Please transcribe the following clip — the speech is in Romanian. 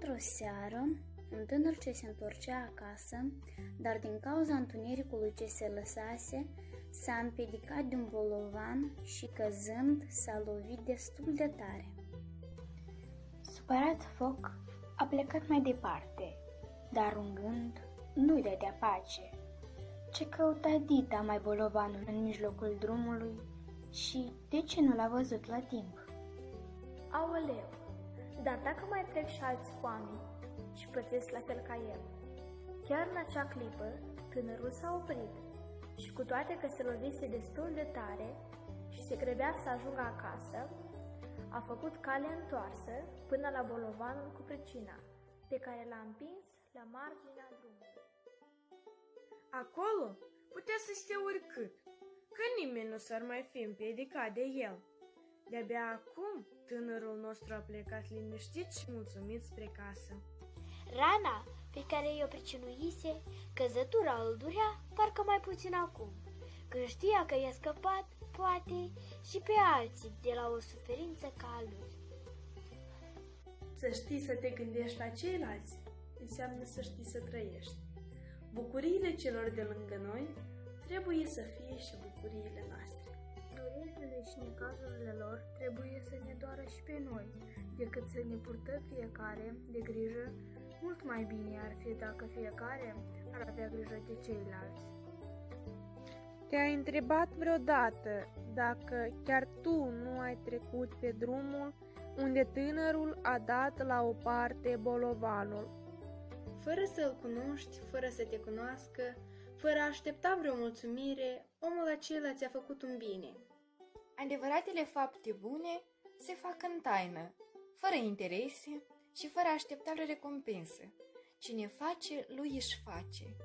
într-o seară, un tânăr ce se întorcea acasă, dar din cauza întunericului ce se lăsase, s-a împiedicat de un bolovan și căzând s-a lovit destul de tare. Supărat Foc a plecat mai departe, dar un gând nu-i dădea pace. Ce căuta Dita mai bolovanul în mijlocul drumului și de ce nu l-a văzut la timp? Aoleu, dar dacă mai trec și alți oameni și pățesc la fel ca el? Chiar în acea clipă, tânărul s-a oprit și cu toate că se lovise destul de tare și se grăbea să ajungă acasă, a făcut cale întoarsă până la bolovanul cu pricina, pe care l-a împins la marginea drumului. Acolo putea să stea oricât, că nimeni nu s-ar mai fi împiedicat de el. De-abia acum, tânărul nostru a plecat liniștit și mulțumit spre casă. Rana pe care i-o pricinuise, căzătura îl durea parcă mai puțin acum, când știa că i-a scăpat, poate, și pe alții de la o suferință ca a lui. Să știi să te gândești la ceilalți înseamnă să știi să trăiești. Bucuriile celor de lângă noi trebuie să fie și bucuriile noastre. Durerile și necazurile lor trebuie să ne doară și pe noi, decât să ne purtăm fiecare de grijă. Mult mai bine ar fi dacă fiecare ar avea grijă de ceilalți. Te-ai întrebat vreodată dacă chiar tu nu ai trecut pe drumul unde tânărul a dat la o parte bolovanul? Fără să-l cunoști, fără să te cunoască, fără a aștepta vreo mulțumire, omul acela ți-a făcut un bine. Adevăratele fapte bune se fac în taină, fără interese și fără a aștepta vreo recompensă. Cine face, lui își face.